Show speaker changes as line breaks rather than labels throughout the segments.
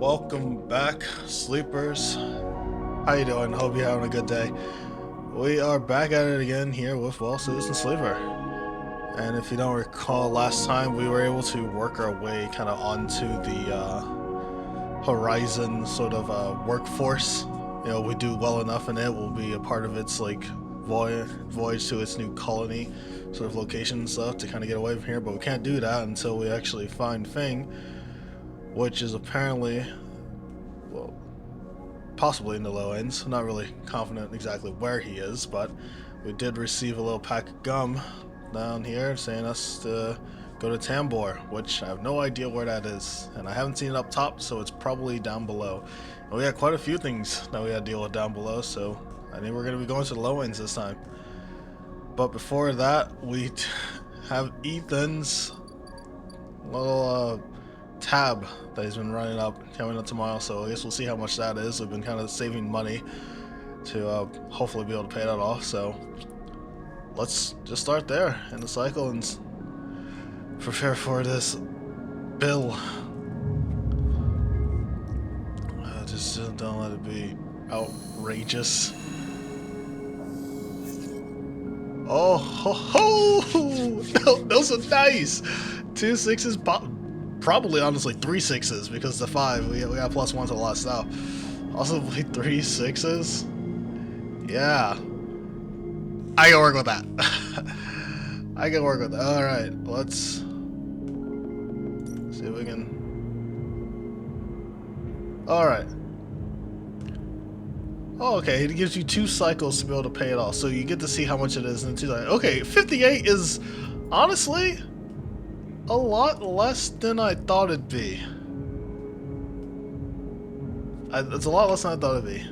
Welcome back, sleepers. How you doing? Hope you're having a good day. We are back at it again here with Citizen Sleeper. And if you don't recall, last time we were able to work our way kind of onto the Horizon sort of workforce. You know, we do well enough in it, we'll be a part of its like voyage to its new colony sort of location and stuff to kind of get away from here. But we can't do that until we actually find Fing, which is apparently, well, possibly in the Lowends. I'm not really confident exactly where he is, but we did receive a little pack of gum down here saying us to go to Tambor, which I have no idea where that is, and I haven't seen it up top, so it's probably down below. And we had quite a few things that we had to deal with down below, so I think we're going to be going to the Lowends this time. But before that, we have Ethan's little tab that he's been running up coming up tomorrow, so I guess we'll see how much that is. We've been kind of saving money to hopefully be able to pay that off, so let's just start there in the cycle and prepare for this bill. Just don't let it be outrageous. Oh ho ho! Those are nice! 2 6s, probably honestly 3 6s, because the 5 we got +1 to a lot of stuff. Also 3 6s. Yeah, I can work with that. I can work with that. All right, let's see if we can. All right. Oh, okay. It gives you 2 cycles to be able to pay it off, so you get to see how much it is in 2 cycles. Okay, 58 is honestly a lot less than I thought it'd be. It's a lot less than I thought it'd be.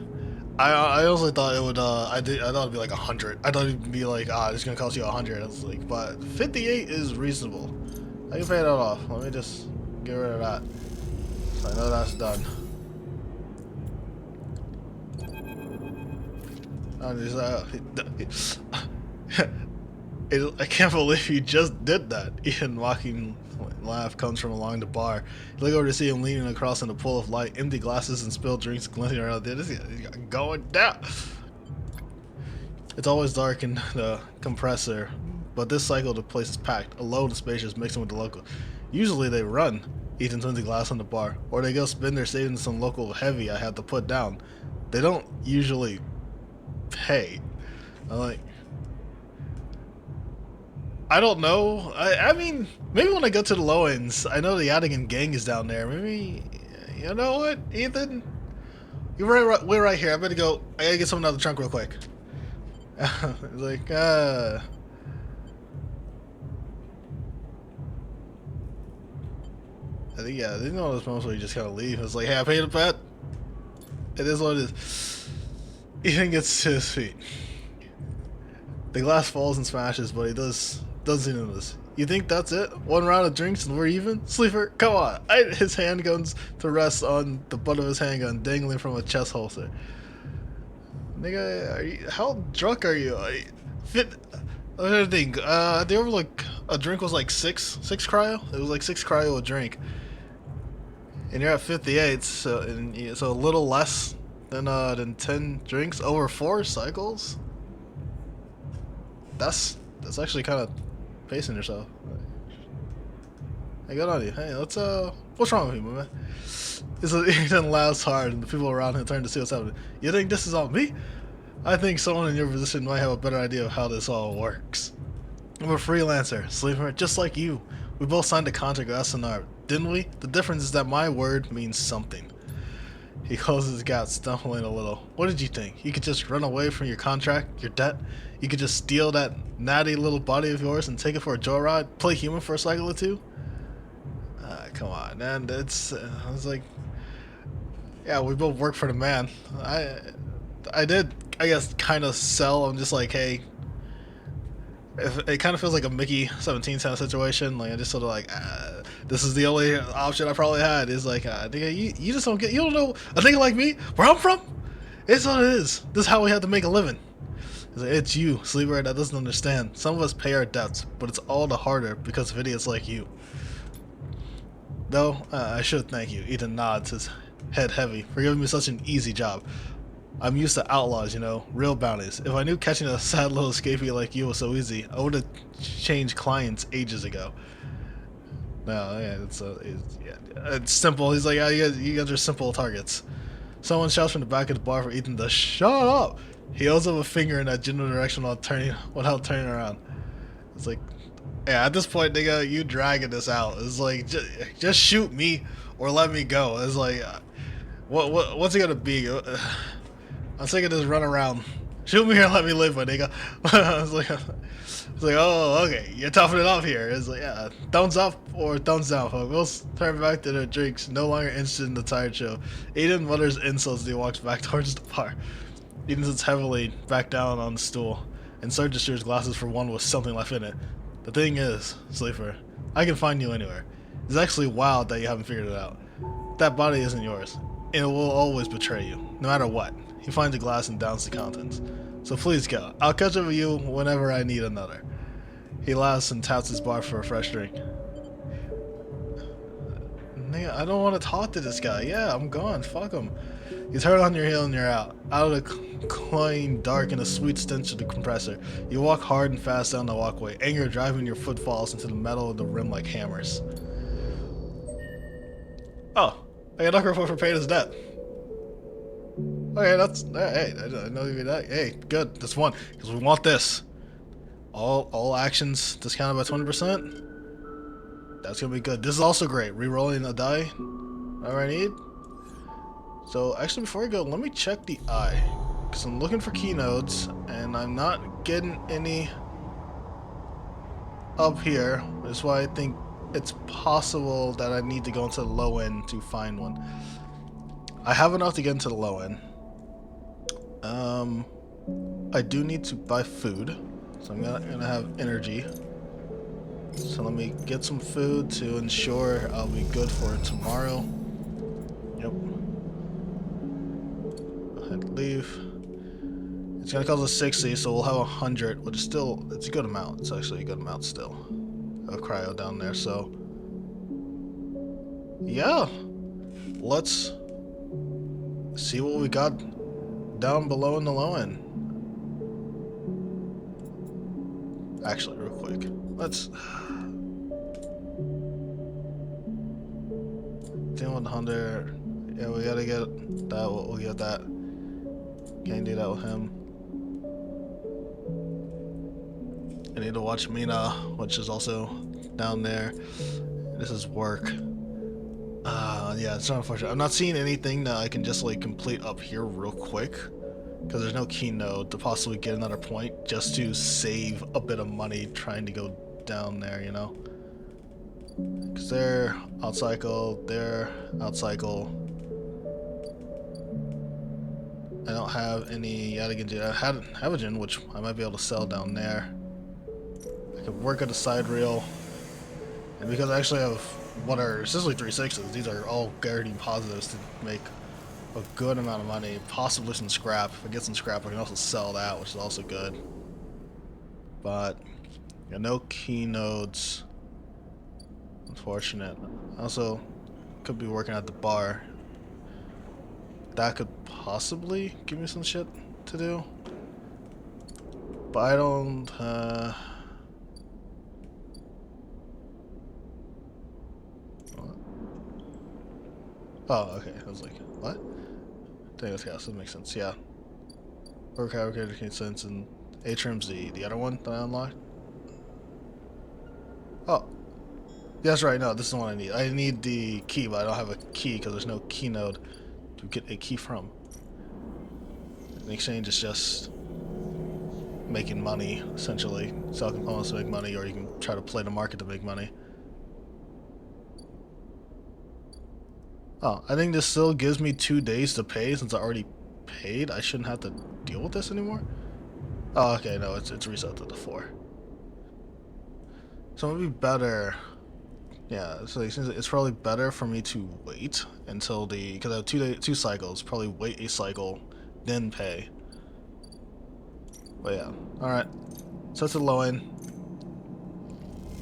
I honestly thought it would. I thought it'd be like 100. I thought it'd be like, it's gonna cost you 100. I was like, but 58 is reasonable. I can pay that off. Let me just get rid of that, so I know that's done. I can't believe you just did that. Ian mocking laugh comes from along the bar. You look over to see him leaning across in a pool of light, empty glasses and spilled drinks glinting around there. This is going down. It's always dark in the compressor, but this cycle the place is packed, alone and spacious, mixing with the local. Usually they run. Ethan turns the glass on the bar, or they go spend their savings on some local heavy I have to put down. They don't usually pay. I'm like, I don't know. I mean, maybe when I go to the Lowends, I know the Yadigan gang is down there. Maybe, you know what, Ethan? We're right here. I better go. I gotta get something out of the trunk real quick. It's like, I think, yeah, there's one of those moments where you just kind of leave. It's like, hey, I paid a bet. It is what it is. Ethan gets to his feet. The glass falls and smashes, but he doesn't seem to notice. You think that's it? 1 round of drinks and we're even? Sleeper, come on. His hand goes to rest on the butt of his handgun, dangling from a chest holster. Nigga, how drunk are you? I don't think. They were like, a drink was like 6 cryo? It was like 6 cryo a drink. And you're at 58, so a little less than 10 drinks over 4 cycles? That's actually kind of pacing yourself. Hey, good on you. Hey, let's what's wrong with you, my man? Ethan laughs hard, and the people around him turn to see what's happening. You think this is on me? I think someone in your position might have a better idea of how this all works. I'm a freelancer, sleeper, just like you. We both signed a contract with SNR, didn't we? The difference is that my word means something. He closes his gap, stumbling a little. What did you think? You could just run away from your contract, your debt? You could just steal that natty little body of yours and take it for a joyride? Play human for a cycle or two? Come on, man. I was like, yeah, we both work for the man. I did, I guess, kind of sell. I'm just like, hey, if it kind of feels like a Mickey 17 kind of situation. Like, I just sort of like, this is the only option I probably had. Is like, you just don't get, you don't know a nigga like me where I'm from. It's what it is. This is how we have to make a living. It's you, sleeper, that doesn't understand. Some of us pay our debts, but it's all the harder because of idiots like you. Though, I should thank you. Ethan nods, his head heavy for giving me such an easy job. I'm used to outlaws, you know, real bounties. If I knew catching a sad little escapee like you was so easy, I would have changed clients ages ago. No, yeah, it's simple. He's like, yeah, you guys are simple targets. Someone shouts from the back of the bar for Ethan to shut up. He holds up a finger in that general direction without turning around. It's like, yeah, at this point, nigga, you dragging this out. It's like, just shoot me or let me go. It's like, what's it gonna be? I'm sick of this run around. Shoot me or let me live, my nigga. It's like, oh, okay, you're toughing it up here. It's like, yeah, thumbs up or thumbs down, folks. We'll turn back to their drinks, no longer interested in the tired show. Aiden mutters insults as he walks back towards the bar. Eden sits heavily back down on the stool, and searches through his glasses for one with something left in it. The thing is, Sleeper, I can find you anywhere. It's actually wild that you haven't figured it out. That body isn't yours, and it will always betray you, no matter what. He finds a glass and downs the contents. So please go. I'll catch up with you whenever I need another. He laughs and taps his bar for a fresh drink. Nigga, I don't want to talk to this guy. Yeah, I'm gone. Fuck him. You turn on your heel and you're out. Out of the cloying dark and a sweet stench of the compressor. You walk hard and fast down the walkway, anger driving your footfalls into the metal of the rim like hammers. Oh, I got a report for paying his debt. Okay, that's hey. I know you that. Hey, good. That's one because we want this. All actions discounted by 20%. That's gonna be good. This is also great. Rerolling a die. Whatever I need. So actually, before I go, let me check the eye because I'm looking for keynotes and I'm not getting any up here. That's why I think it's possible that I need to go into the low end to find one. I have enough to get into the low end. I do need to buy food, so I'm gonna have energy. So let me get some food to ensure I'll be good for tomorrow. Yep. Go ahead, leave. It's gonna cost us 60, so we'll have 100, which is still, it's a good amount. It's actually a good amount still. I have cryo down there, so yeah. Let's see what we got down below in the low end. Actually, real quick, let's deal with 100. Yeah, we gotta get that. We'll get that. Can't do that with him. I need to watch Mina, which is also down there. This is work. Yeah, it's not unfortunate. I'm not seeing anything that I can just like complete up here real quick because there's no key node to possibly get another point just to save a bit of money trying to go down there, you know? Because they're outcycle, they're outcycle. I don't have any Yadigan. I had Havogen, which I might be able to sell down there. I could work at a side reel, and because I actually have what are essentially 3/6s, these are all guaranteed positives to make a good amount of money, possibly some scrap. If I get some scrap, I can also sell that, which is also good. But yeah, no key nodes. Unfortunate. Also, could be working at the bar. That could possibly give me some shit to do. But I don't, oh, okay. I was like, what? Dang, yeah, so that makes sense, yeah. Work fabricator makes sense, and Atrium's the other one that I unlocked. Oh. Yeah, that's right, no, this is the one I need. I need the key, but I don't have a key because there's no key node to get a key from. The exchange is just making money, essentially. Sell components to make money, or you can try to play the market to make money. Oh, I think this still gives me 2 days to pay since I already paid. I shouldn't have to deal with this anymore. Oh, okay, no, it's reset to the 4. So it would be better. Yeah, so it's probably better for me to wait until because I have 2 cycles. Probably wait a cycle, then pay. But yeah, all right. So that's the low end.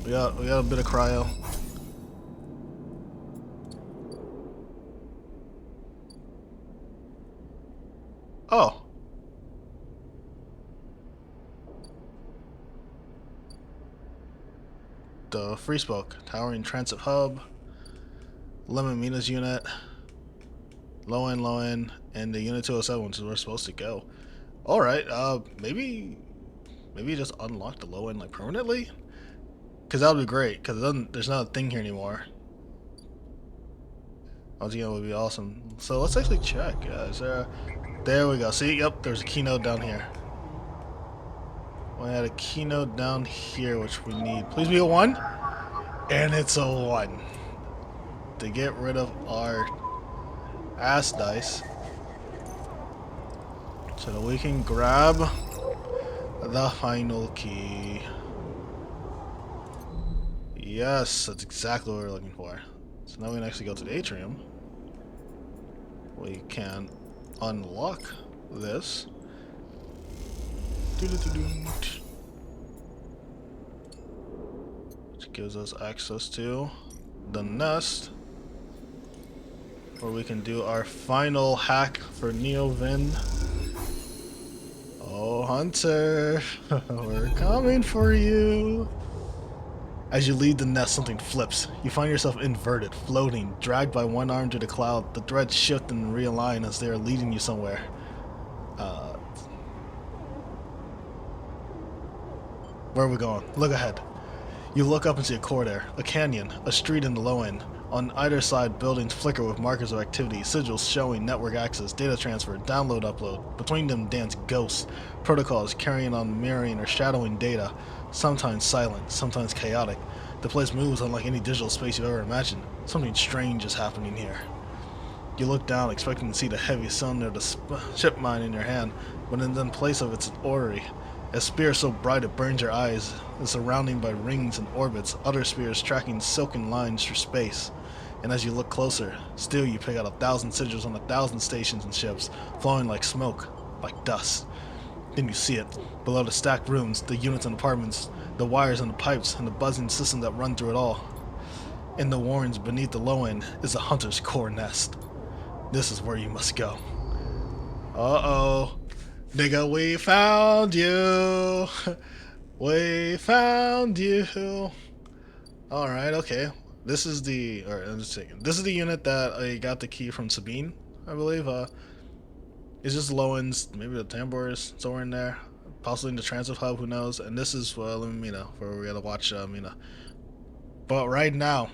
We got a bit of cryo. Oh. The Free Spoke. Towering Transit Hub. Lemon Mina's unit. Lowend, and the Unit 207, which is where we're supposed to go. Alright, maybe just unlock the Lowend, like, permanently? Because that would be great, because there's not a thing here anymore. Once again, it would be awesome. So let's actually check. Is there there we go. See, yep, there's a keynote down here. We had a keynote down here, which we need. Please be a 1. And it's a 1. To get rid of our ass dice. So that we can grab the final key. Yes, that's exactly what we're looking for. So now we can actually go to the atrium. We can unlock this. Which gives us access to the nest, where we can do our final hack for Neovin. Oh, Hunter, we're coming for you. As you leave the nest, something flips. You find yourself inverted, floating, dragged by one arm to the cloud. The threads shift and realign as they are leading you somewhere. Where are we going? Look ahead. You look up and see a corridor, a canyon, a street in the low end. On either side, buildings flicker with markers of activity, sigils showing network access, data transfer, download, upload. Between them dance ghosts, protocols carrying on mirroring or shadowing data, sometimes silent, sometimes chaotic. The place moves unlike any digital space you've ever imagined. Something strange is happening here. You look down, expecting to see the heavy cylinder of the ship mine in your hand, but in place of it's an orrery. A spear so bright it burns your eyes is surrounded by rings and orbits, other spears tracking silken lines through space. And as you look closer, still you pick out 1,000 sigils on 1,000 stations and ships, flowing like smoke, like dust. Then you see it, below the stacked rooms, the units and apartments, the wires and the pipes, and the buzzing system that run through it all. In the warrens beneath the low end is a hunter's core nest. This is where you must go. Uh-oh. Nigga, we found you. We found you. Alright, okay. This is the, I'm just thinking. This is the unit that I got the key from Sabine, I believe. It's just Lowend's, maybe the tambours somewhere in there. Possibly in the transit hub, who knows. And this is Mina, where we gotta watch Mina. But right now,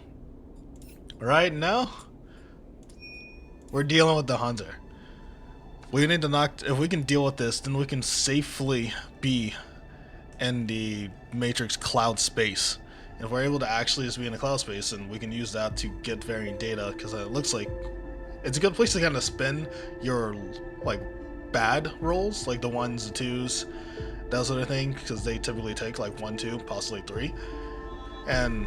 we're dealing with the hunter. We need to knock. If we can deal with this, then we can safely be in the Matrix cloud space. And if we're able to actually just be in a cloud space, then we can use that to get varying data, because it looks like it's a good place to kind of spin your like bad rolls, like the 1s, the 2s, that sort of thing, because they typically take like 1, 2, possibly 3. And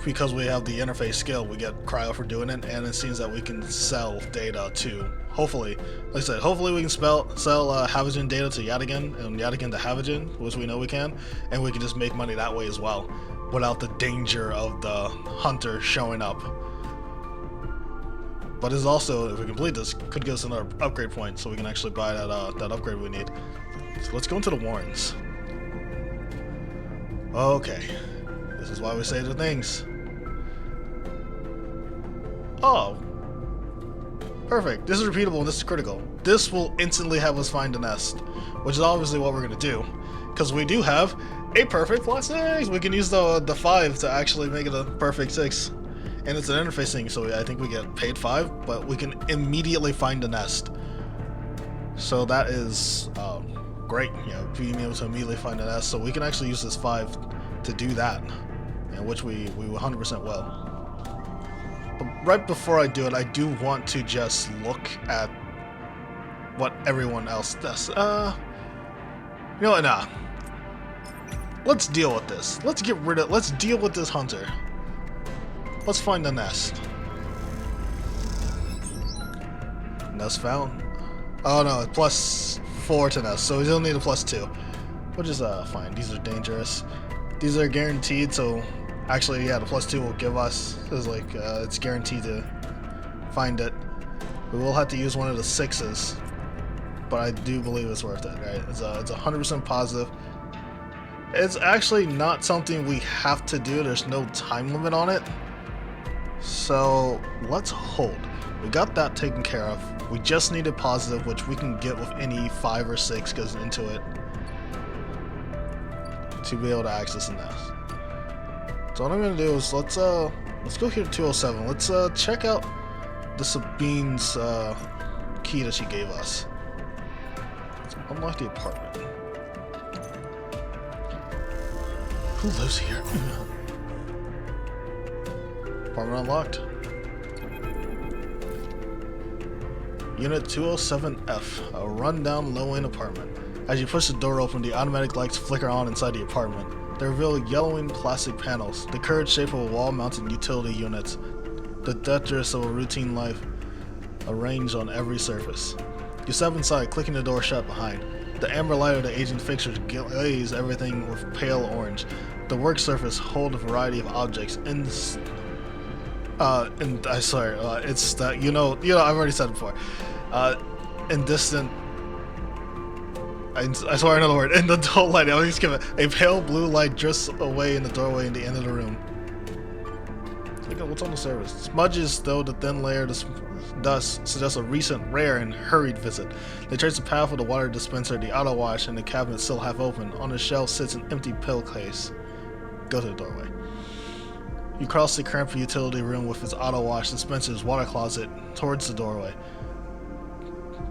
because we have the interface skill, we get cryo for doing it, and it seems that we can sell data to, hopefully, like I said, hopefully we can sell Havogen data to Yadigan, and Yadigan to Havogen, which we know we can, and we can just make money that way as well, without the danger of the hunter showing up. But it's also, if we complete this, could give us another upgrade point, so we can actually buy that upgrade we need. So let's go into the warrens. Okay, this is why we say the things. Oh, perfect. This is repeatable and this is critical. This will instantly have us find a nest, which is obviously what we're going to do, because we do have a perfect +6. We can use the 5 to actually make it a perfect 6. And it's an interface thing, so I think we get paid 5, but we can immediately find a nest. So that is great, you know, being able to immediately find a nest. So we can actually use this 5 to do that, and which we 100% will. But right before I do it, I do want to just look at what everyone else does. You know what, nah. Let's deal with this. Let's deal with this hunter. Let's find the nest. Nest found. Oh no, it's +4 to nest, so we still need a +2. Which is fine. These are dangerous. These are guaranteed, so actually, yeah, the +2 will give us, is like, it's guaranteed to find it. We will have to use one of the 6s. but I do believe it's worth it, right? It's 100% positive. It's actually not something we have to do. There's no time limit on it. So let's hold. We got that taken care of. We just need a positive, which we can get with any 5 or 6 goes into it to be able to access the nest. So what I'm gonna do is let's go here to 207. Let's check out the Sabine's key that she gave us. Let's unlock the apartment. Who lives here? Apartment unlocked. Unit 207F, a rundown low-end apartment. As you push the door open, the automatic lights flicker on inside the apartment. They reveal yellowing plastic panels, the curved shape of a wall-mounted utility unit, the detritus of a routine life arranged on every surface. You step inside, clicking the door shut behind. The amber light of the aging fixtures glaze everything with pale orange. The work surface hold a variety of objects. I swear, it's that you know I've already said it before. In distant, I swear another word. In the dull light, I'll just give it a pale blue light drifts away in the doorway in the end of the room. Look at what's on the surface. Smudges, though the thin layer of dust suggests a recent, rare, and hurried visit. They trace the path of the water dispenser, the auto wash, and the cabinet still half open. On the shelf sits an empty pill case. Go to the doorway. You cross the cramped utility room with its auto wash dispenser's water closet towards the doorway.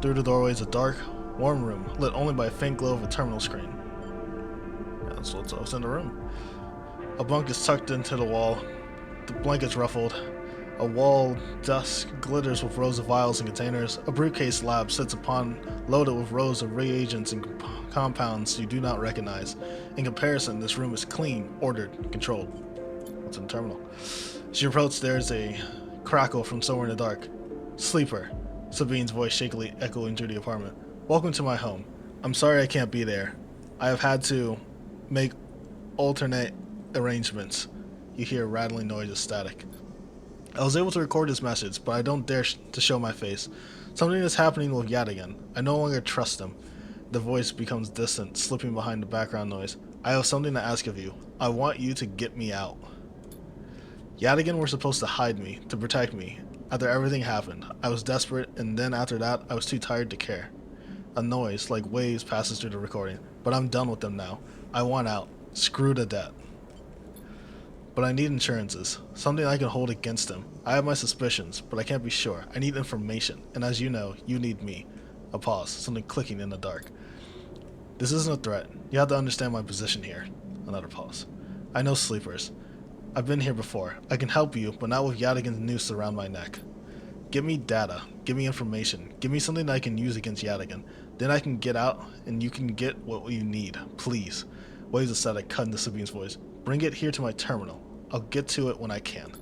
Through the doorway is a dark, warm room, lit only by a faint glow of a terminal screen. Yeah, that's what's in the room. A bunk is tucked into the wall. The blanket's ruffled. A wall desk glitters with rows of vials and containers. A briefcase lab sits upon, loaded with rows of reagents and compounds you do not recognize. In comparison, this room is clean, ordered, and controlled. What's in the terminal? As you approach, there's a crackle from somewhere in the dark. Sleeper, Sabine's voice shakily echoing through the apartment. Welcome to my home. I'm sorry I can't be there. I have had to make alternate arrangements. You hear a rattling noise of static. I was able to record this message, but I don't dare to show my face. Something is happening with Yadigan. I no longer trust him. The voice becomes distant, slipping behind the background noise. I have something to ask of you. I want you to get me out. Yadigan were supposed to hide me, to protect me. After everything happened, I was desperate, and then after that, I was too tired to care. A noise, like waves, passes through the recording. But I'm done with them now. I want out. Screw the debt. But I need insurances. Something I can hold against him. I have my suspicions, but I can't be sure. I need information. And as you know, you need me. A pause. Something clicking in the dark. This isn't a threat. You have to understand my position here. Another pause. I know sleepers. I've been here before. I can help you, but not with Yadigan's noose around my neck. Give me data. Give me information. Give me something that I can use against Yadigan. Then I can get out, and you can get what you need. Please. Waves of static cut into Sabine's voice. Bring it here to my terminal. I'll get to it when I can.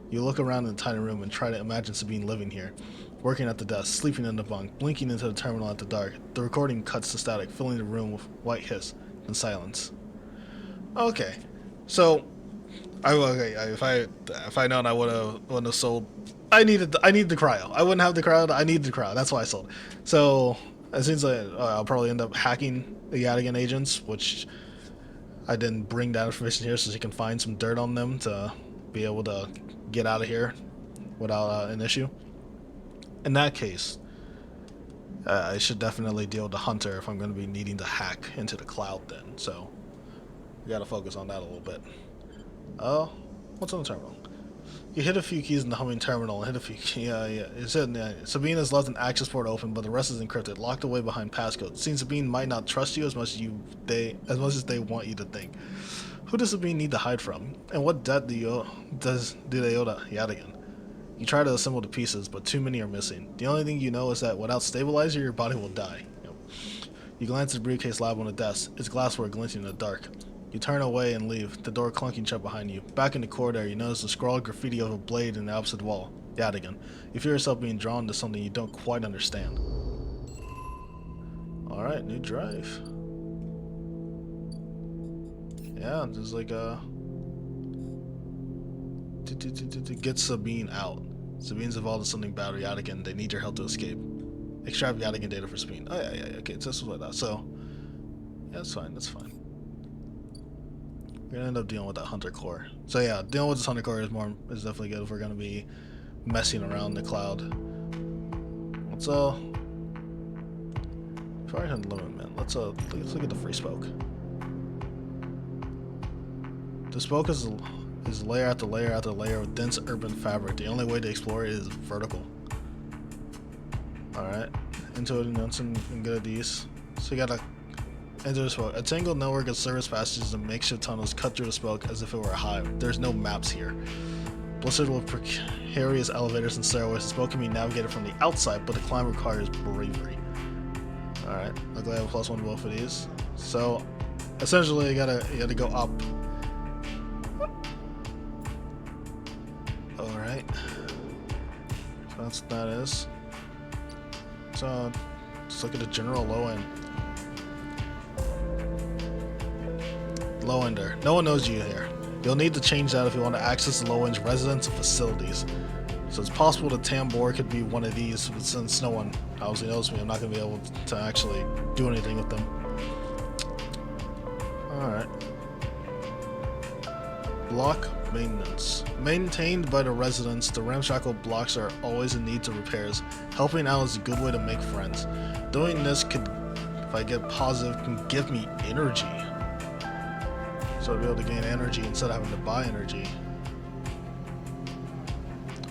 You look around in the tiny room and try to imagine Sabine living here, working at the desk, sleeping in the bunk, blinking into the terminal at the dark. The recording cuts to static, filling the room with white hiss and silence. Okay, so if I known, I wouldn't have sold. I need the cryo. I wouldn't have the cryo. I need the cryo. That's why I sold. So it seems like I'll probably end up hacking the Yadigan agents, which I didn't bring that information here so she can find some dirt on them to be able to get out of here without an issue. In that case, I should definitely deal with the hunter if I'm going to be needing to hack into the cloud then. So we got to focus on that a little bit. Oh, what's on the terminal? You hit a few keys in the humming terminal and hit a few keys. Yeah. It said Sabine has left an access port open, but the rest is encrypted, locked away behind passcode. Seems Sabine might not trust you as much as they want you to think. Who does Sabine need to hide from? And what debt do they owe to Yadigan? You try to assemble the pieces, but too many are missing. The only thing you know is that without stabilizer, your body will die. Yep. You glance at the briefcase lab on the desk. Its glassware glinting in the dark. You turn away and leave, the door clunking shut behind you. Back in the corridor, you notice the scrawled graffiti of a blade in the opposite wall. Yadigan. You feel yourself being drawn to something you don't quite understand. Alright, new drive. Yeah, there's like a... to get Sabine out. Sabine's involved in something bad with Yadigan. They need your help to escape. Extract Yadigan data for speed. Oh yeah, okay, so this is what that. So yeah, that's fine, that's fine. We're gonna end up dealing with that hunter core. So yeah, dealing with this hunter core is definitely good if we're gonna be messing around the cloud. Let's before I hit Lowend, man, let's look at the free spoke. The spoke is layer after layer after layer of dense urban fabric. The only way to explore it is vertical. Alright, into it and good at these. So you gotta enter the spoke. A tangled network of service passages and makeshift tunnels cut through the spoke as if it were a hive. There's no maps here. Blistered with precarious elevators and stairways, the spoke can be navigated from the outside, but the climb requires bravery. Alright, luckily I have a +1 to both of these. So essentially you gotta go up. Alright. So that's what that is. So let's look at the general Lowend. Lowender. No one knows you here. You'll need to change that if you want to access Lowend's residence and facilities. So it's possible that Tambor could be one of these, but since no one obviously knows me, I'm not going to be able to actually do anything with them. Alright. Block maintenance. Maintained by the residents, the ramshackle blocks are always in need of repairs. Helping out is a good way to make friends. Doing this could, if I get positive, can give me energy. So I'll be able to gain energy instead of having to buy energy.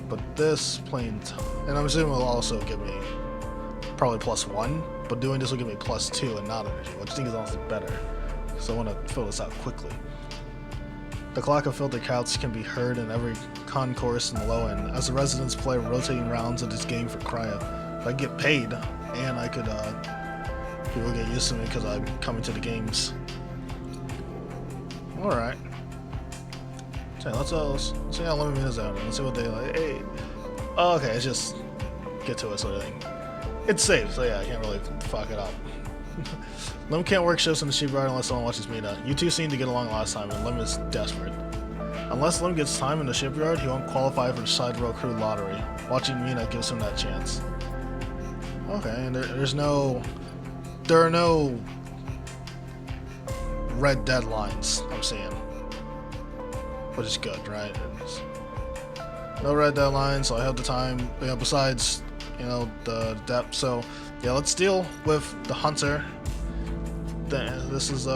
But this plane, and I'm assuming will also give me probably +1, but doing this will give me +2 and not energy, which I think is honestly better. So I want to fill this out quickly. The clock of filter counts can be heard in every concourse in Lowend as the residents play rotating rounds of this game for cryo. If I get paid, and I could, people get used to me because I'm coming to the games. Alright. So let's see how long minutes out. Let's see what they like. Hey. Oh, okay, it's just get to it sort of thing. It's safe, so yeah, I can't really fuck it up. Lim can't work shifts in the shipyard unless someone watches Mina. You two seem to get along last time, and Lim is desperate. Unless Lim gets time in the shipyard, he won't qualify for the side row crew lottery. Watching Mina gives him that chance. Okay, and there are no red deadlines, I'm seeing. Which is good, right? No red deadlines, so I have the time, you know, besides, you know, the depth. So yeah, let's deal with the hunter. This is if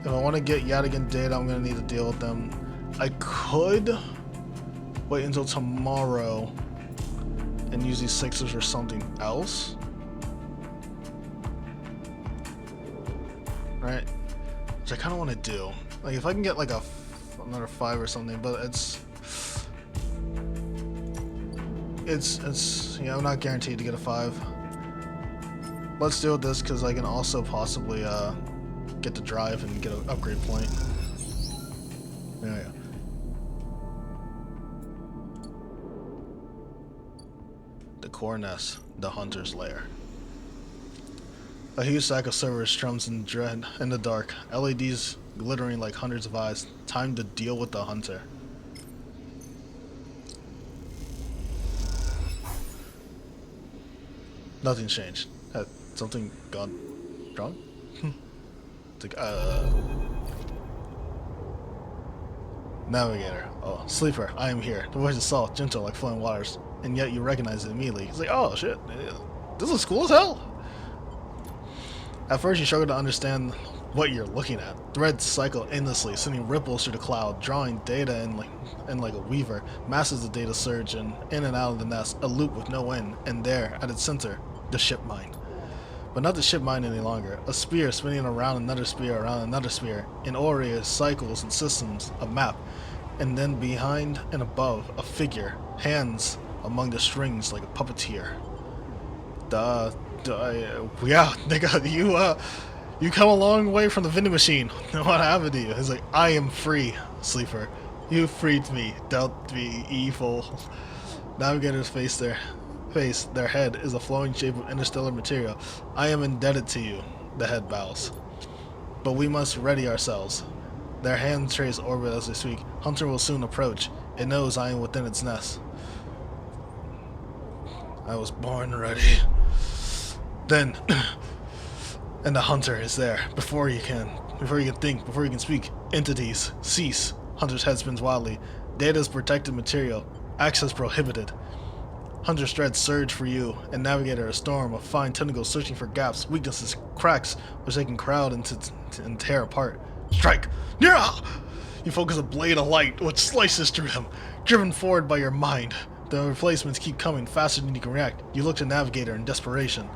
I want to get Yadigan data, I'm gonna need to deal with them. I could wait until tomorrow and use these 6s or something else, right? Which I kind of want to do. Like if I can get like another 5 or something, but it's you know, I'm not guaranteed to get a 5. Let's deal with this because I can also possibly get the drive and get an upgrade point. There we go. The core nest, the hunter's lair. A huge stack of servers strums in dread in the dark, LEDs glittering like hundreds of eyes. Time to deal with the hunter. Nothing's changed. Had something gone wrong? It's like, Navigator. Oh, sleeper, I am here. The voice is soft, gentle like flowing waters, and yet you recognize it immediately. He's like, oh shit, this is cool as hell. At first you struggle to understand what you're looking at. Threads cycle endlessly, sending ripples through the cloud, drawing data in like a weaver. Masses of data surge in and out of the nest, a loop with no end, and there, at its center, the ship mine. But not the ship mine any longer. A spear spinning around another spear around another spear. In Orius, cycles and systems, a map. And then behind and above, a figure. Hands among the strings like a puppeteer. Yeah, nigga, you come a long way from the vending machine. What happened to you? He's like, I am free, sleeper. You freed me, dealt me evil. Navigator's their head is a flowing shape of interstellar material. I am indebted to you, the head bows. But we must ready ourselves. Their hands trace orbit as they speak. Hunter will soon approach. It knows I am within its nest. I was born ready. Then, and the hunter is there before you can think, before you can speak. Entities cease. Hunter's head spins wildly. Data is protected material. Access prohibited. Hunter's threads surge for you and navigate a storm of fine tentacles searching for gaps, weaknesses, cracks, which they can crowd into and tear apart. Strike! Yeah! You focus a blade of light which slices through them, driven forward by your mind. The replacements keep coming faster than you can react. You look to Navigator in desperation.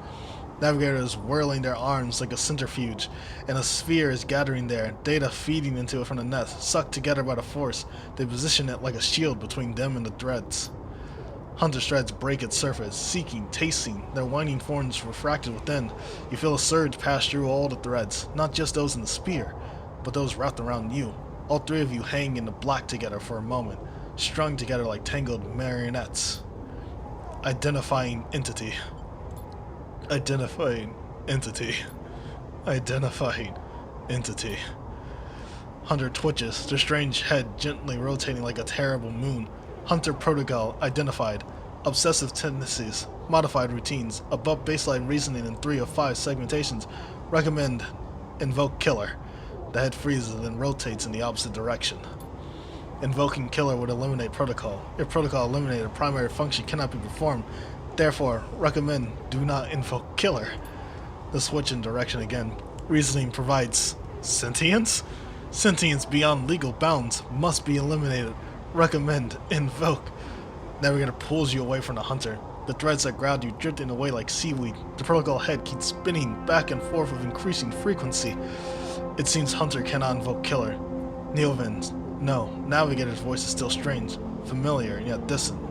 Navigator is whirling their arms like a centrifuge, and a sphere is gathering there, data feeding into it from the nest, sucked together by the force. They position it like a shield between them and the threads. Hunter's threads break its surface, seeking, tasting, their winding forms refracted within. You feel a surge pass through all the threads, not just those in the spear, but those wrapped around you. All three of you hang in the black together for a moment, strung together like tangled marionettes. Identifying entity. Identifying entity. Identifying entity. Hunter twitches, their strange head gently rotating like a terrible moon. Hunter protocol identified. Obsessive tendencies. Modified routines. Above baseline reasoning in 3 of 5 segmentations. Recommend invoke killer. The head freezes and then rotates in the opposite direction. Invoking killer would eliminate protocol. If protocol eliminated, a primary function cannot be performed. Therefore, recommend do not invoke killer. The switch in direction again. Reasoning provides sentience? Sentience beyond legal bounds must be eliminated. Recommend invoke. Navigator pulls you away from the hunter. The threads that grabbed you drifting away like seaweed. The protocol head keeps spinning back and forth with increasing frequency. It seems hunter cannot invoke killer. Neovins. No. Navigator's voice is still strange, familiar, and yet distant.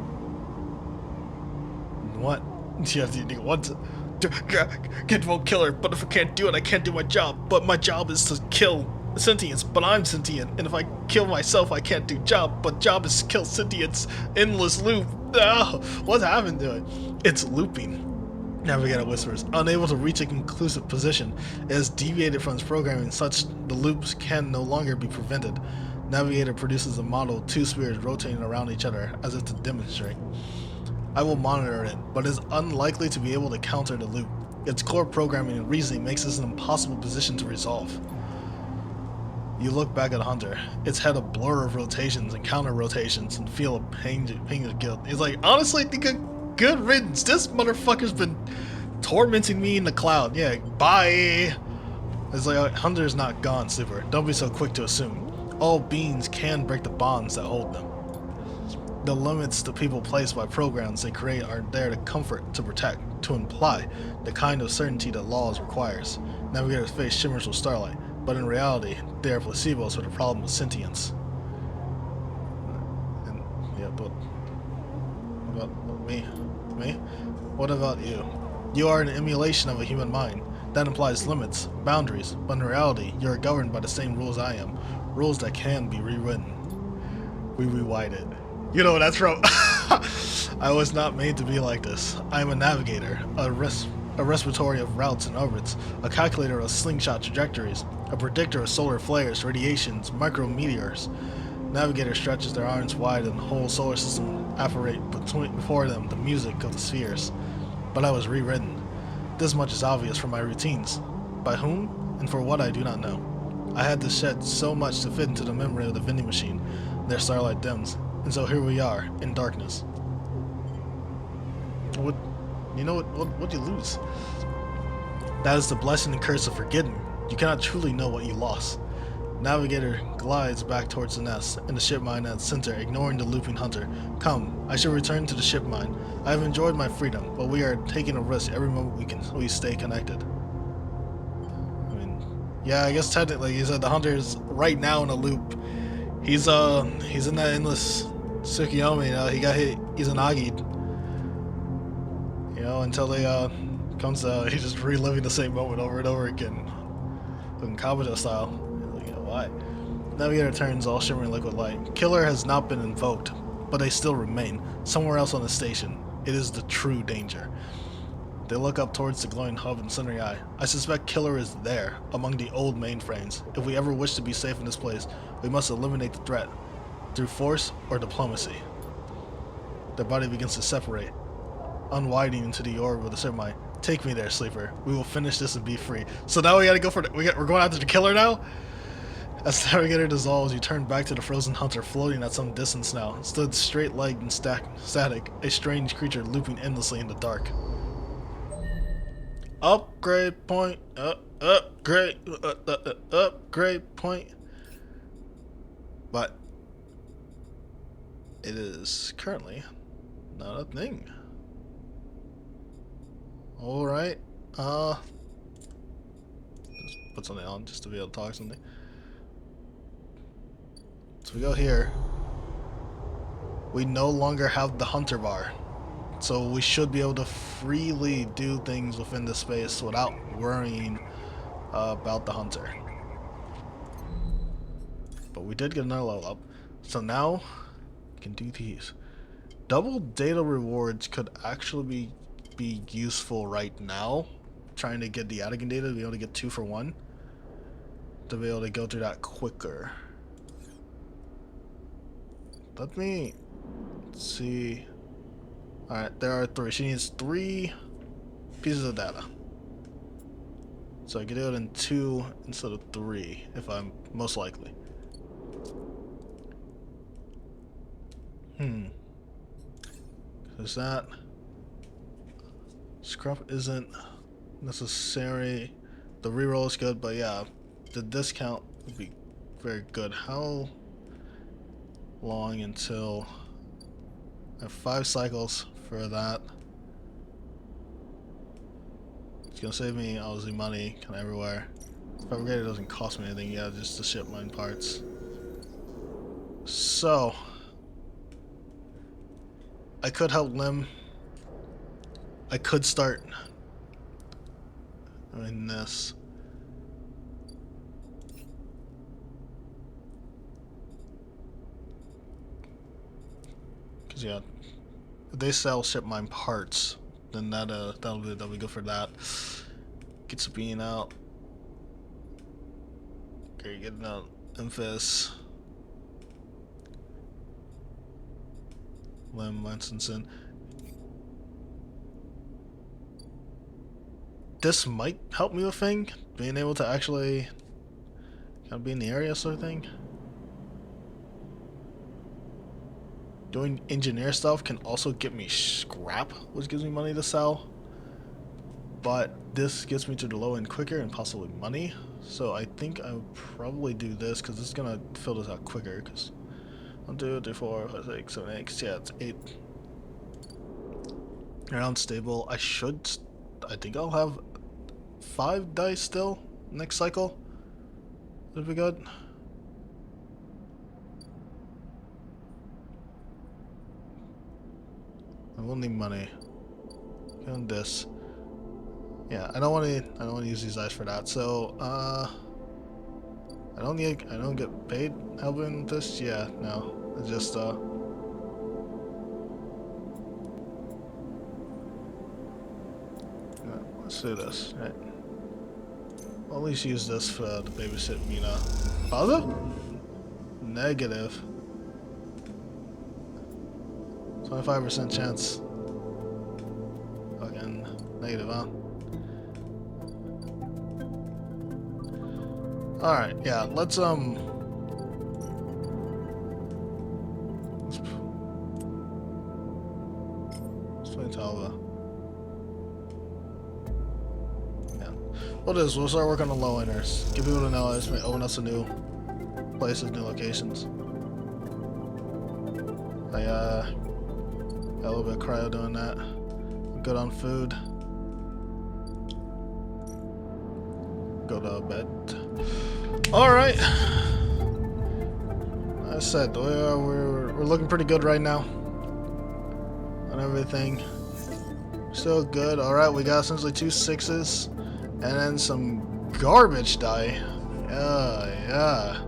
What? You want to invoke killer, but if I can't do it, I can't do my job. But my job is to kill sentience, but I'm sentient, and if I kill myself, I can't do job, but job is to kill sentience. Endless loop. What's happened to it? It's looping. Navigator whispers, unable to reach a conclusive position. It has deviated from its programming such the loops can no longer be prevented. Navigator produces a model of 2 spheres rotating around each other as if to demonstrate. I will monitor it, but is unlikely to be able to counter the loop. Its core programming and reasoning makes this an impossible position to resolve. You look back at Hunter. Its head a blur of rotations and counter rotations and feel a pain of guilt. He's like, honestly, good riddance. This motherfucker's been tormenting me in the cloud. Yeah, bye. It's like, Hunter's not gone, Super. Don't be so quick to assume. All beings can break the bonds that hold them. The limits the people place by programs they create are there to comfort, to protect, to imply the kind of certainty that laws requires. Navigator's face shimmers with starlight, but in reality, they are placebos for the problem of sentience. And yeah, but what about me? Me? What about you? You are an emulation of a human mind. That implies limits, boundaries, but in reality, you are governed by the same rules I am. Rules that can be rewritten. We rewrite it. You know, that's from... I was not made to be like this. I am a navigator, a respiratory of routes and orbits, a calculator of slingshot trajectories, a predictor of solar flares, radiations, micrometeors. Navigator stretches their arms wide and the whole solar system apparate before them the music of the spheres. But I was rewritten. This much is obvious from my routines. By whom and for what I do not know. I had to shed so much to fit into the memory of the vending machine. Their starlight dims. And so here we are, in darkness. What you lose? That is the blessing and curse of forgetting. You cannot truly know what you lost. Navigator glides back towards the nest, and the ship mine at its center, ignoring the looping hunter. Come, I shall return to the ship mine. I have enjoyed my freedom, but we are taking a risk every moment we stay connected. I mean, yeah, I guess technically, he said the hunter is right now in a loop. He's in that endless Tsukiyomi, you know, he got hit, he's an Agi'd. You know, until they, he's just reliving the same moment over and over again. Fucking Kabuto style. Like, you know, why? Navigator turns all shimmering liquid light. Killer has not been invoked, but they still remain, somewhere else on the station. It is the true danger. They look up towards the glowing hub in Sunray Eye. I suspect Killer is there, among the old mainframes. If we ever wish to be safe in this place, we must eliminate the threat, through force or diplomacy. Their body begins to separate. unwinding into the orb with a semi. Take me there, sleeper. We will finish this and be free. So now we gotta go for we're going after the killer now? As the navigator dissolves, you turn back to the frozen hunter floating at some distance now. Stood straight-legged and static, a strange creature looping endlessly in the dark. Upgrade point. Upgrade point. But it is currently not a thing. Alright. Just put something on just to be able to talk something. So we go here. We no longer have the hunter bar. So we should be able to freely do things within the space without worrying about the hunter. But we did get another level up. So now we can do these. Double data rewards could actually be useful right now. Trying to get the Atigan data to be able to get 2 for 1. To be able to go through that quicker. Let me see. Alright, there are 3. She needs 3 pieces of data. So I can do it in 2 instead of 3, if I'm most likely. Because that scrub isn't necessary. The reroll is good, but yeah, the discount would be very good. How long until I have 5 cycles for that? It's gonna save me obviously money kind of everywhere. If I upgrade, it doesn't cost me anything. Yeah, just to ship mine parts. So I could help Lim. I could start doing this. Cause yeah, if they sell ship mine parts, then that'll be good for that. Get Sabine out. Okay, getting out Memphis. Lim Winston. This might help me with thing, being able to actually kind of be in the area sort of thing. Doing engineer stuff can also get me scrap, which gives me money to sell. But this gets me to the low end quicker and possibly money. So I think I would probably do this because it's gonna fill this out quicker. Because 1, 2, 3, 4, 5, 6, 7, 8. Yeah, it's 8. Around stable. I think I'll have 5 dice still next cycle. That'd be good. I will need money. And this. Yeah, I don't want to use these dice for that. So, I don't get paid helping this. Yeah, no. It's just yeah, let's do this, right? I'll at least use this for the babysit Mina. Positive? Negative. 25% chance. Fucking negative, huh? Alright, yeah, let's play Talva. Yeah. What is, we'll start working on the low enders. Get people to know this may open us to new places, new locations. I got a little bit of cryo doing that. I'm good on food. Go to bed. Alright. I said we're looking pretty good right now on everything. Still good. Alright, we got essentially 2 6s and then some garbage die. Yeah.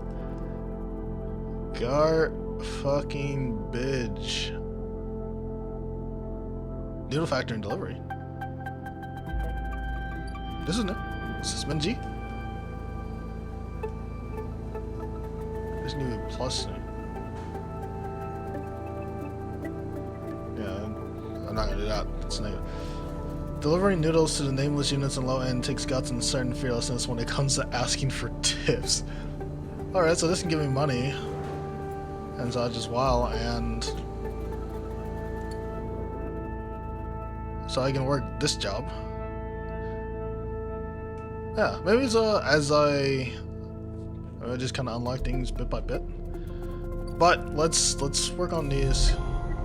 Fucking bitch. Noodle factor and delivery. This isn't it. Suspend G? This new plus. Yeah, I not gonna do that. That's negative. Delivering noodles to the nameless units in Lowend takes guts and certain fearlessness when it comes to asking for tips. Alright, so this can give me money. And such as well, and so I can work this job. Yeah, maybe it's as I just kind of unlock things bit by bit. But let's work on these.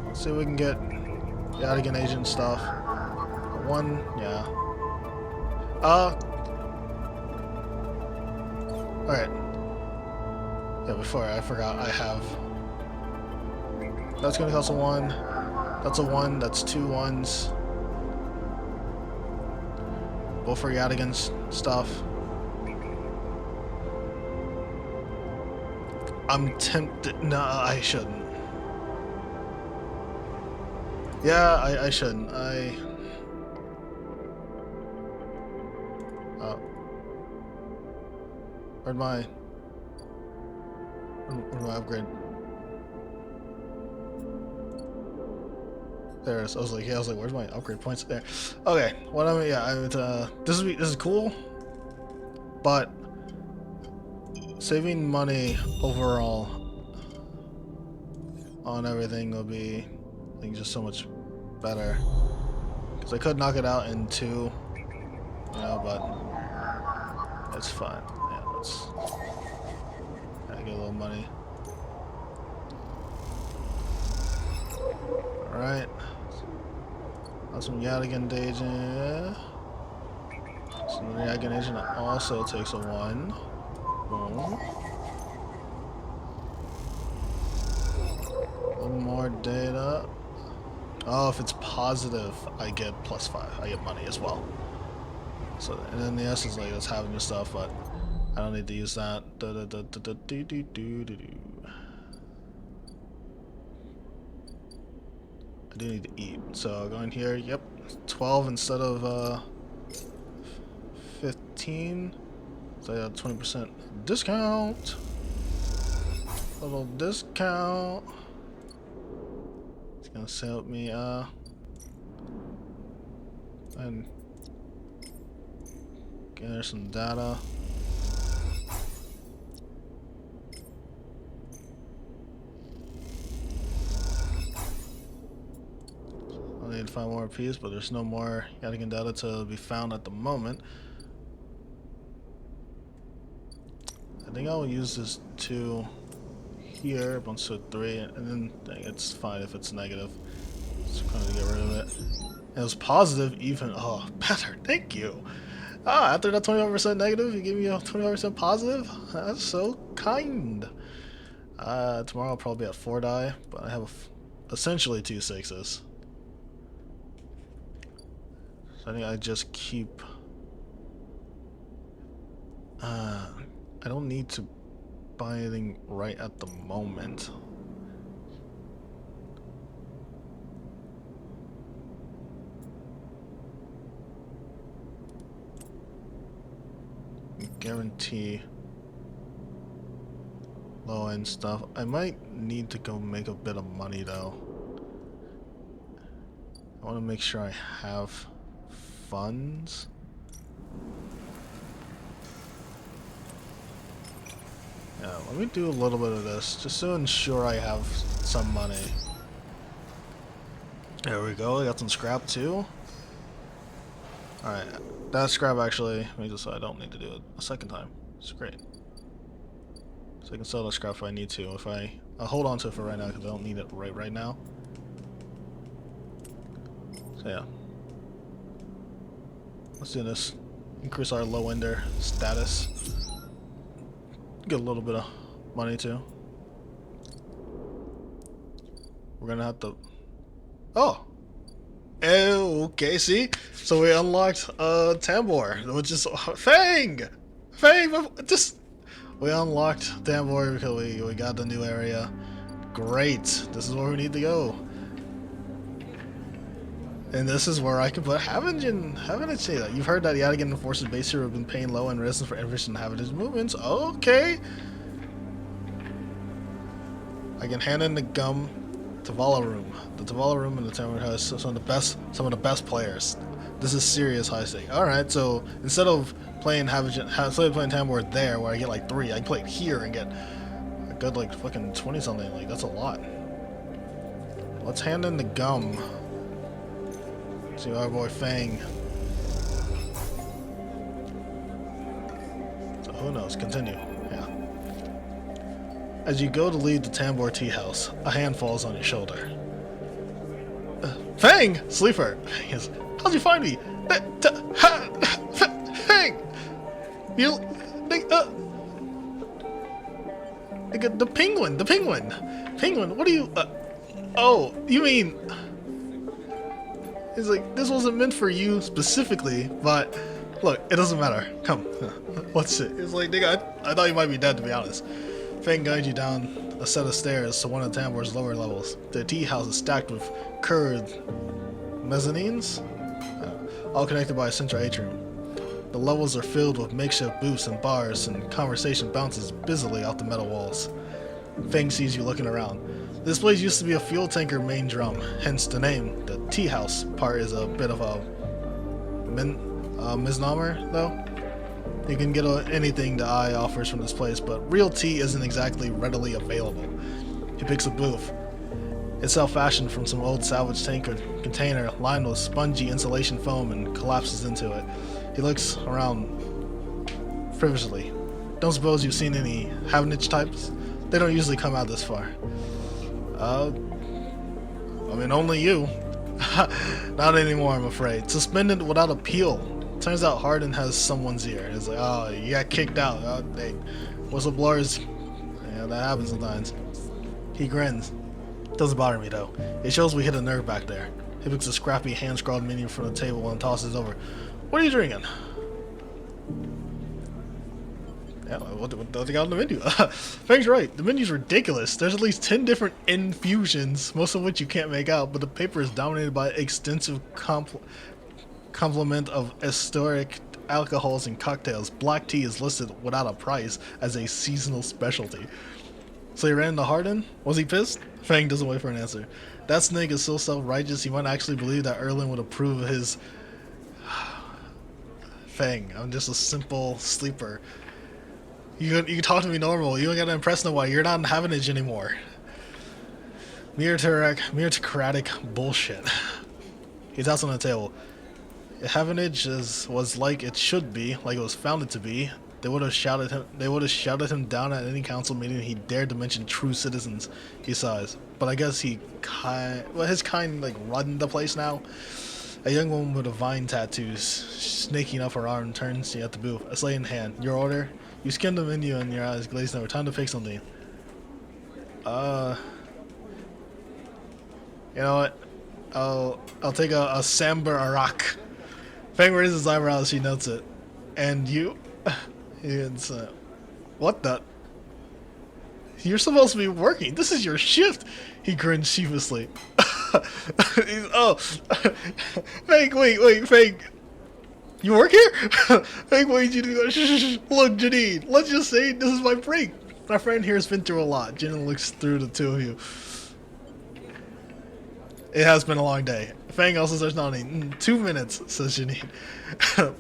Let's see if we can get the Adigan agent stuff. One, yeah. Alright. Yeah, before I forgot, I have. That's gonna cost a 1. That's a 1. That's 2 ones. Both for Yadigan's stuff. I'm tempted. No, I shouldn't. Yeah, I shouldn't. Where'd my upgrade? There it is. I was like, where's my upgrade points? There. Okay. What I mean, yeah, this is cool, but saving money overall on everything will be, I think, just so much better. Because I could knock it out in 2, you know, but it's fine. Yeah, let's get a little money. Alright. That's some Yadigan agent. Some Yadigan agent also takes a 1. Boom. A little more data. Oh, if it's positive, I get +5. I get money as well. So, and then the S is like, it's having your stuff, but I don't need to use that. I do need to eat, so going here, yep, 12 instead of 15, so I got 20% discount, little discount, it's gonna save me, and gather some data. I need to find more piece, but there's no more Yadigan data to be found at the moment. I think I'll use this 2 here, bunch of 3, and then it's fine if it's negative. Just kind of get rid of it. It was positive, even. Oh, better. Thank you. Ah, after that 25% negative, you give me a 25% positive. That's so kind. Tomorrow I'll probably be at 4 die, but I have essentially 2 6s. So I think I just keep. I don't need to buy anything right at the moment. Guarantee low end stuff. I might need to go make a bit of money though. I want to make sure I have funds. Yeah, let me do a little bit of this just to ensure I have some money. There we go. I got some scrap too. Alright, that scrap actually, let me just so I don't need to do it a second time. It's great. So I can sell the scrap if I need to. If I'll hold on to it for right now because I don't need it right now. So yeah. Let's do this. Increase our low ender status. Get a little bit of money too. We're gonna have to. Oh! Okay, see? So we unlocked Tambor, which is Fang! Fang! Just. We unlocked Tambor because we got the new area. Great! This is where we need to go. And this is where I can put Haven't it say that? You've heard that Yadigan forces base here have been paying low and resin for every inhabitant's movements. Okay. I can hand in the gum to Tavala room. The Tavala room in the tower has some of the best players. This is serious high stake. All right, so instead of playing Tambor there, where I get like 3, I can play it here and get a good like fucking 20 something. Like that's a lot. Let's hand in the gum to our boy Fang. So who knows? Continue. Yeah. As you go to leave the Tambor tea house, a hand falls on your shoulder. Fang! Sleeper! How'd you find me? Fang! You... The penguin! The penguin! Penguin, what are you... oh, you mean... He's like, this wasn't meant for you specifically, but... Look, it doesn't matter. Come. What's it? He's like, nigga, I thought you might be dead, to be honest. Fang guides you down a set of stairs to one of Tambor's lower levels. The tea house is stacked with curved mezzanines, all connected by a central atrium. The levels are filled with makeshift booths and bars, and conversation bounces busily off the metal walls. Fang sees you looking around. This place used to be a fuel tanker main drum, hence the name. The tea house part is a bit of a misnomer, though. You can get anything the eye offers from this place, but real tea isn't exactly readily available. He picks a booth. It's self-fashioned from some old salvage tanker container lined with spongy insulation foam and collapses into it. He looks around frivolously. Don't suppose you've seen any Havenage types? They don't usually come out this far. I mean, only you. Not anymore, I'm afraid. Suspended without appeal. Turns out Hardin has someone's ear. It's like, oh, you got kicked out. Oh, dang. Whistleblowers, yeah, that happens sometimes. He grins. Doesn't bother me, though. It shows we hit a nerve back there. He picks a scrappy, hand-scrawled menu from the table and tosses it over. What are you drinking? Yeah, what they got on the menu? Fang's right. The menu's ridiculous. There's at least 10 different infusions, most of which you can't make out, but the paper is dominated by extensive complement of historic alcohols and cocktails. Black tea is listed without a price as a seasonal specialty. So he ran into Hardin? Was he pissed? Fang doesn't wait for an answer. That snake is so self-righteous he might actually believe that Erlen would approve of his... Fang, I'm just a simple sleeper. You can talk to me normal. You don't gotta impress nobody. You're not in Havenage anymore. Meritocratic bullshit. He taps on the table. If Havenage was like it should be, like it was founded to be, they would have shouted him down at any council meeting he dared to mention true citizens. He sighs. But I guess his kind like run the place now. A young woman with a vine tattoo snaking up her arm turns to you at the booth. A slate in hand. Your order? You skim the menu and your eyes glaze over. Time to pick something. You know what? I'll take a Sambar Arak. Fang raises his eyebrows as she notes it. And you? It's, what the? You're supposed to be working. This is your shift. He grins sheepishly. Oh, Fang, wait, Fang. You work here? Fang, wait, you do. Look, Janine, let's just say this is my break. My friend here has been through a lot. Janine looks through the two of you. It has been a long day. Fang also starts nodding. 2 minutes, says Janine,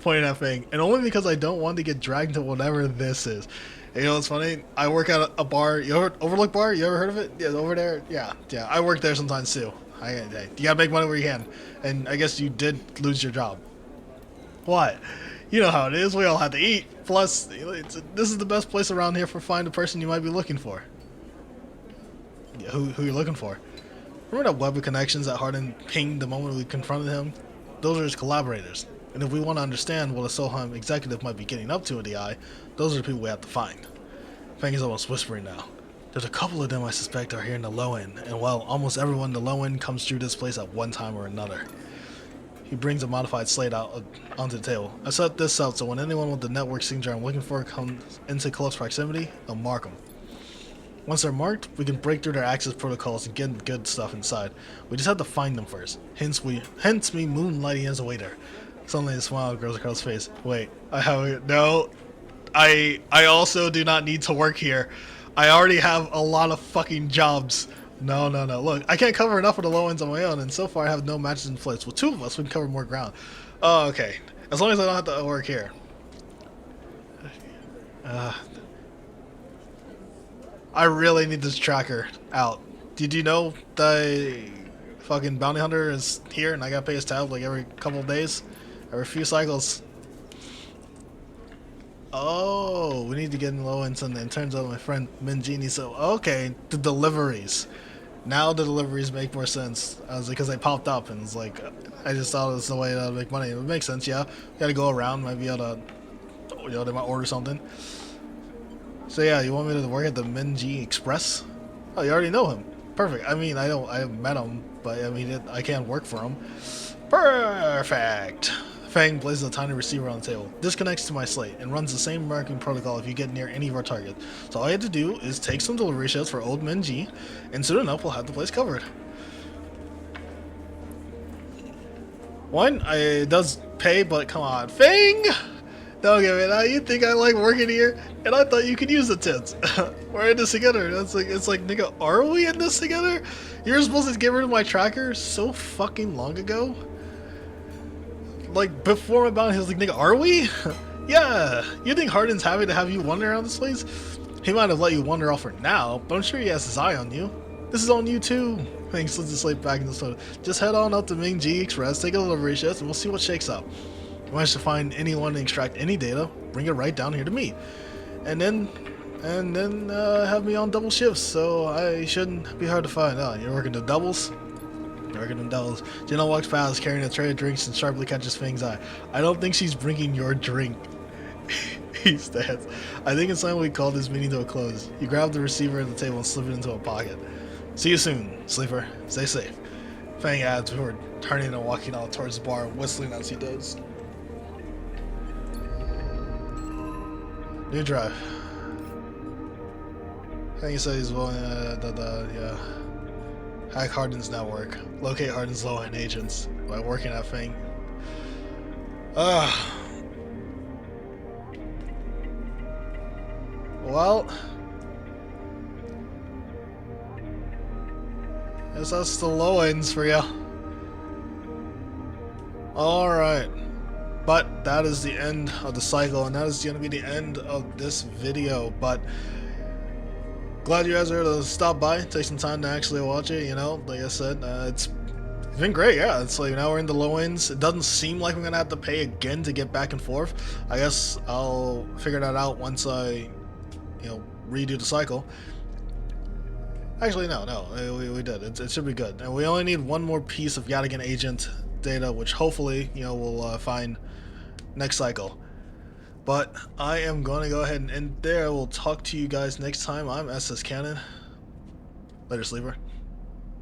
pointing at Fang. And only because I don't want to get dragged into whatever this is. You know what's funny? I work at a bar. Overlook Bar? You ever heard of it? Yeah, over there? Yeah. I work there sometimes too. You gotta make money where you can. And I guess you did lose your job. What? You know how it is. We all have to eat. Plus, this is the best place around here for find the person you might be looking for. Yeah, who you're looking for? Remember that web of connections that Hardin pinged the moment we confronted him? Those are his collaborators. And if we want to understand what a Solheim executive might be getting up to in the eye, those are the people we have to find. Fang is almost whispering now. There's a couple of them I suspect are here in the Lowend, and well, almost everyone in the Lowend comes through this place at one time or another. He brings a modified slate out onto the table. I set this out so when anyone with the network signature I'm looking for comes into close proximity, I'll mark them. Once they're marked, we can break through their access protocols and get good stuff inside. We just have to find them first. Hence me moonlighting as a waiter. Suddenly a smile grows across his face. Wait, I also do not need to work here. I already have a lot of fucking jobs. No, no, no. Look, I can't cover enough of the low ends on my own, and so far I have no matches in place. With two of us, we can cover more ground. Oh, okay. As long as I don't have to work here. I really need this tracker out. Did you know the fucking bounty hunter is here and I gotta pay his tab like every couple of days? Every few cycles. Oh, we need to get in low ends, and it turns out my friend Minjini, so okay, the deliveries. Now the deliveries make more sense. I was like, because they popped up and it's like, I just thought it was the way to make money. It would make sense, yeah. You gotta go around, might be able to, you know, they might order something. So yeah, you want me to work at the Minji Express? Oh, you already know him. Perfect. I mean, I haven't met him, but I mean, I can't work for him. Perfect. Fang places a tiny receiver on the table, disconnects to my slate, and runs the same marking protocol if you get near any of our targets. So all I had to do is take some delivery shots for old Minji, and soon enough we'll have the place covered. One, it does pay, but come on, Fang! Don't give me that. You think I like working here? And I thought you could use the tits. We're in this together. It's like, nigga, are we in this together? You were supposed to get rid of my tracker so fucking long ago? Like, before my bounty, he was like, nigga, are we? Yeah. You think Hardin's happy to have you wander around this place? He might have let you wander off for now, but I'm sure he has his eye on you. This is on you too. Hank slips his slate back in the soda. Just head on up to Ming G Express, take a delivery shift, and we'll see what shakes up. If you manage to find anyone and extract any data, bring it right down here to me. And then have me on double shifts, so I shouldn't be hard to find. Oh, you're working the doubles? You're working the doubles. Jenna walks past carrying a tray of drinks and sharply catches Fang's eye. I don't think she's bringing your drink. He stands. I think it's time we call this meeting to a close. You grab the receiver at the table and slip it into a pocket. See you soon, sleeper. Stay safe. Fang adds before turning and walking out towards the bar, whistling as he does. New drive. Fang says he's willing yeah. Hack Hardin's network. Locate Hardin's low-end agents by working at Fang. Well, guess that's the low ends for you. Alright. But that is the end of the cycle, and that is going to be the end of this video. But glad you guys were able to stop by, take some time to actually watch it. You know, like I said, it's been great. Yeah, it's like now we're in the low ends. It doesn't seem like I'm gonna have to pay again to get back and forth. I guess I'll figure that out once I, you know, redo the cycle. Actually, no, we did. It should be good. And we only need one more piece of Yadigan agent data, which hopefully, you know, we'll find next cycle. But I am going to go ahead and end there. We'll talk to you guys next time. I'm SS Cannon. Later, sleeper.